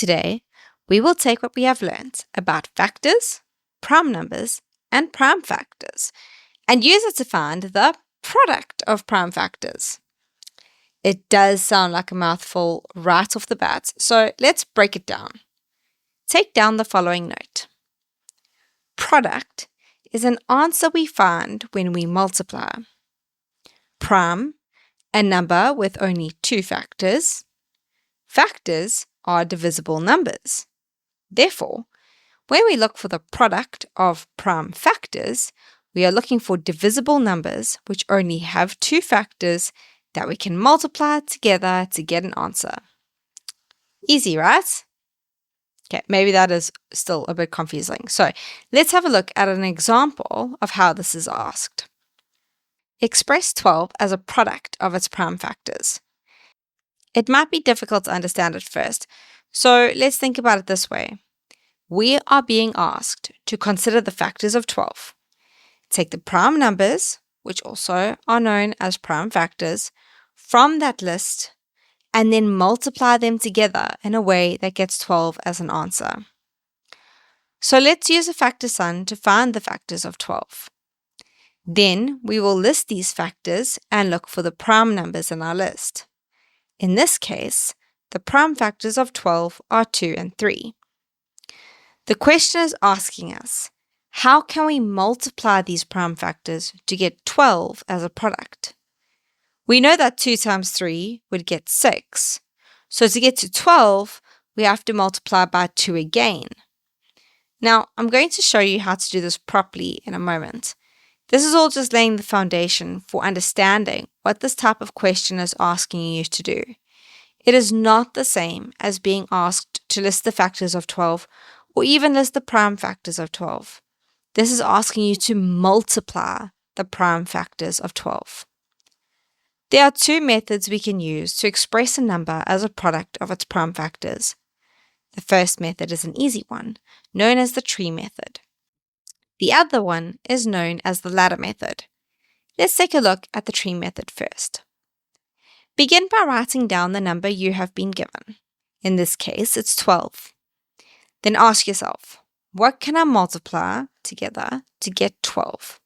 Today, we will take what we have learned about factors, prime numbers, and prime factors, and use it to find the product of prime factors. It does sound like a mouthful right off the bat, so let's break it down. Take down the following note. Product is an answer we find when we multiply. Prime, a number with only two factors. Factors are divisible numbers. Therefore, when we look for the product of prime factors, we are looking for divisible numbers which only have two factors that we can multiply together to get an answer. Easy, right? Okay, maybe that is still a bit confusing. So let's have a look at an example of how this is asked. Express 12 as a product of its prime factors. It might be difficult to understand at first, so let's think about it this way. We are being asked to consider the factors of 12. Take the prime numbers, which also are known as prime factors, from that list, and then multiply them together in a way that gets 12 as an answer. So let's use a factor sum to find the factors of 12. Then we will list these factors and look for the prime numbers in our list. In this case, the prime factors of 12 are 2 and 3. The question is asking us, how can we multiply these prime factors to get 12 as a product? We know that 2 times 3 would get 6. So to get to 12, we have to multiply by 2 again. Now, I'm going to show you how to do this properly in a moment. This is all just laying the foundation for understanding what this type of question is asking you to do. It is not the same as being asked to list the factors of 12 or even list the prime factors of 12. This is asking you to multiply the prime factors of 12. There are two methods we can use to express a number as a product of its prime factors. The first method is an easy one, known as the tree method. The other one is known as the ladder method. Let's take a look at the tree method first. Begin by writing down the number you have been given. In this case, it's 12. Then ask yourself, what can I multiply together to get 12?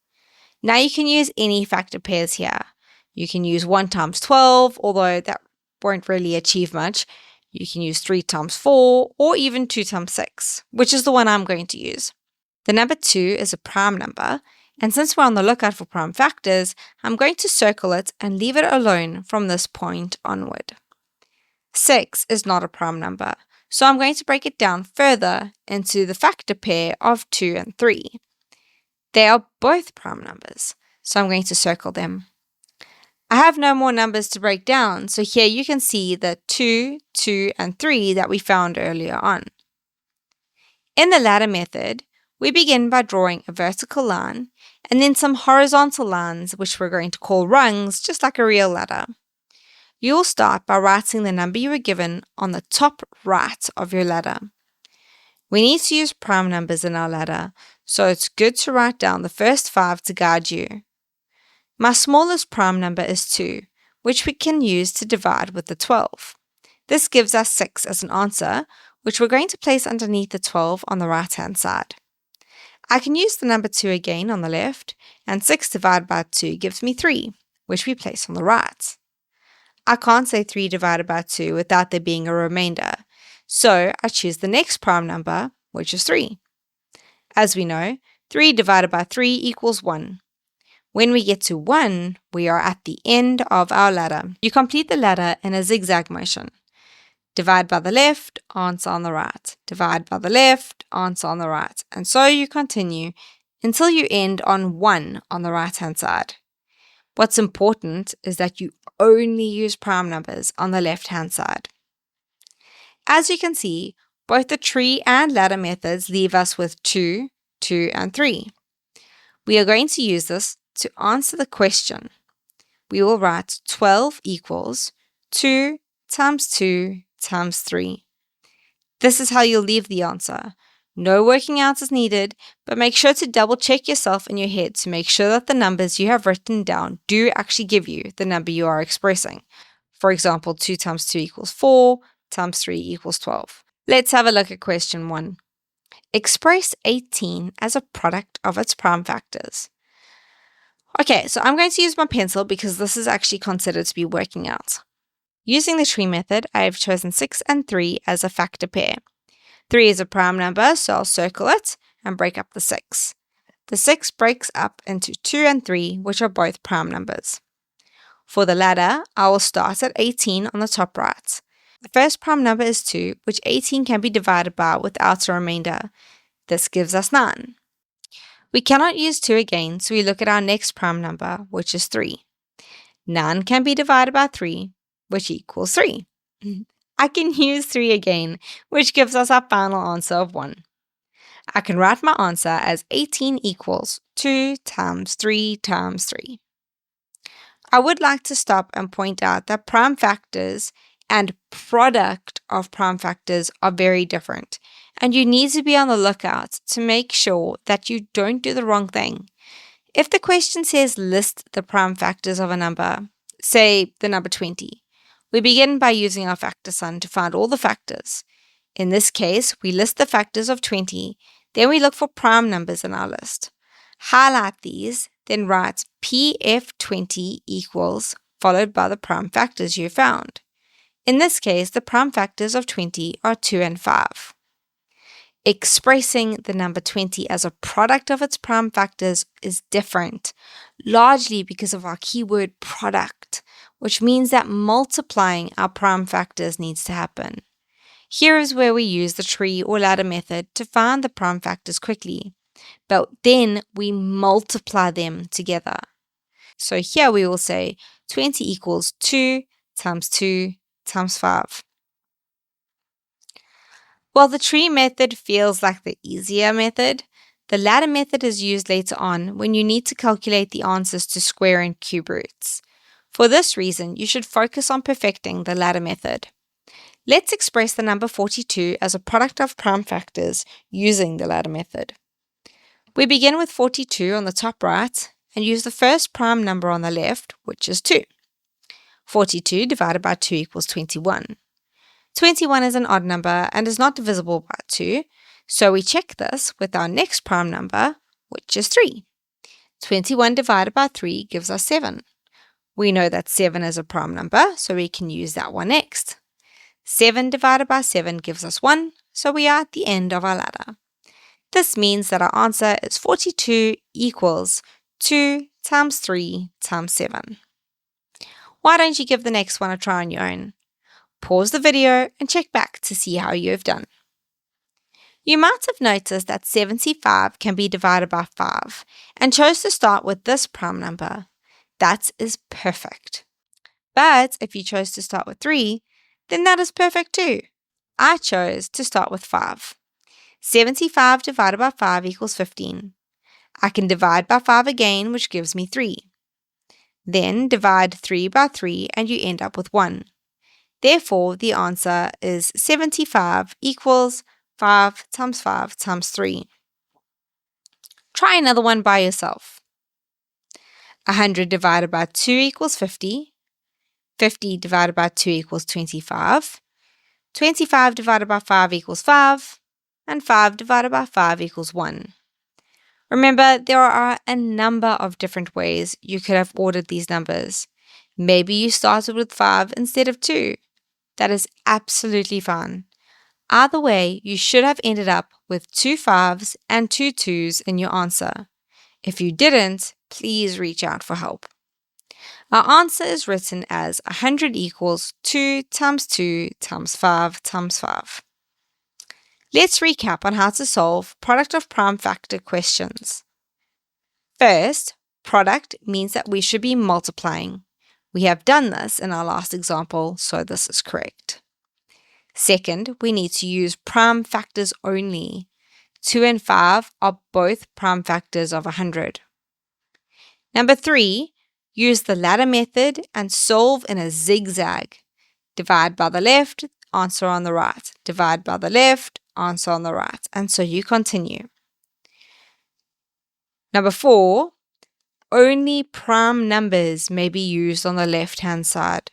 Now you can use any factor pairs here. You can use 1 times 12, although that won't really achieve much. You can use 3 times 4, or even 2 times 6, which is the one I'm going to use. The number 2 is a prime number, and since we're on the lookout for prime factors, I'm going to circle it and leave it alone from this point onward. 6 is not a prime number, so I'm going to break it down further into the factor pair of 2 and 3. They are both prime numbers, so I'm going to circle them. I have no more numbers to break down, so here you can see the 2, 2, and 3 that we found earlier on. In the ladder method, we begin by drawing a vertical line and then some horizontal lines, which we're going to call rungs, just like a real ladder. You'll start by writing the number you were given on the top right of your ladder. We need to use prime numbers in our ladder, so it's good to write down the first 5 to guide you. My smallest prime number is 2, which we can use to divide with the 12. This gives us 6 as an answer, which we're going to place underneath the 12 on the right-hand side. I can use the number 2 again on the left, and 6 divided by 2 gives me 3, which we place on the right. I can't say 3 divided by 2 without there being a remainder, so I choose the next prime number, which is 3. As we know, 3 divided by 3 equals 1. When we get to 1, we are at the end of our ladder. You complete the ladder in a zigzag motion. Divide by the left, answer on the right. Divide by the left, answer on the right. And so you continue until you end on 1 on the right-hand side. What's important is that you only use prime numbers on the left-hand side. As you can see, both the tree and ladder methods leave us with 2, 2, and 3. We are going to use this to answer the question. We will write 12 equals 2 times 2 times 3. This is how you'll leave the answer. No working out is needed, but make sure to double check yourself in your head to make sure that the numbers you have written down do actually give you the number you are expressing. For example, 2 times 2 equals 4, times 3 equals 12. Let's have a look at question 1. Express 18 as a product of its prime factors. Okay, so I'm going to use my pencil because this is actually considered to be working out. Using the tree method, I have chosen 6 and 3 as a factor pair. 3 is a prime number, so I'll circle it and break up the 6. The 6 breaks up into 2 and 3, which are both prime numbers. For the ladder, I will start at 18 on the top right. The first prime number is 2, which 18 can be divided by without a remainder. This gives us 9. We cannot use 2 again, so we look at our next prime number, which is 3. 9 can be divided by 3, which equals 3. I can use 3 again, which gives us our final answer of 1. I can write my answer as 18 equals 2 times 3 times 3. I would like to stop and point out that prime factors and product of prime factors are very different, and you need to be on the lookout to make sure that you don't do the wrong thing. If the question says list the prime factors of a number, say the number 20, we begin by using our factor sum to find all the factors. In this case, we list the factors of 20, then we look for prime numbers in our list. Highlight these, then write PF20 equals, followed by the prime factors you found. In this case, the prime factors of 20 are 2 and 5. Expressing the number 20 as a product of its prime factors is different, largely because of our keyword product, which means that multiplying our prime factors needs to happen. Here is where we use the tree or ladder method to find the prime factors quickly, but then we multiply them together. So here we will say 20 equals 2 times 2 times 5. While the tree method feels like the easier method, the ladder method is used later on when you need to calculate the answers to square and cube roots. For this reason, you should focus on perfecting the ladder method. Let's express the number 42 as a product of prime factors using the ladder method. We begin with 42 on the top right and use the first prime number on the left, which is 2. 42 divided by 2 equals 21. 21 is an odd number and is not divisible by 2, so we check this with our next prime number, which is 3. 21 divided by 3 gives us 7. We know that 7 is a prime number, so we can use that one next. 7 divided by 7 gives us 1, so we are at the end of our ladder. This means that our answer is 42 equals 2 times 3 times 7. Why don't you give the next one a try on your own? Pause the video and check back to see how you have done. You might have noticed that 75 can be divided by 5 and chose to start with this prime number. That is perfect. But if you chose to start with 3, then that is perfect too. I chose to start with 5. 75 divided by 5 equals 15. I can divide by 5 again, which gives me 3. Then divide 3 by 3 and you end up with 1. Therefore, the answer is 75 equals 5 times 5 times 3. Try another one by yourself. 100 divided by 2 equals 50. 50 divided by 2 equals 25. 25 divided by 5 equals 5. And 5 divided by 5 equals 1. Remember, there are a number of different ways you could have ordered these numbers. Maybe you started with 5 instead of 2. That is absolutely fine. Either way, you should have ended up with 2 5s and 2 2s in your answer. If you didn't, please reach out for help. Our answer is written as 100 equals 2 times 2 times 5 times 5. Let's recap on how to solve product of prime factor questions. First, product means that we should be multiplying. We have done this in our last example, so this is correct. Second, we need to use prime factors only. 2 and 5 are both prime factors of 100. Number 3, use the ladder method and solve in a zigzag. Divide by the left, answer on the right. Divide by the left, answer on the right. And so you continue. Number 4, only prime numbers may be used on the left-hand side.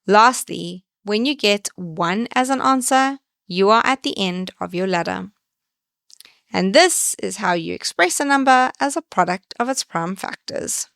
Lastly, when you get 1 as an answer, you are at the end of your ladder. And this is how you express a number as a product of its prime factors.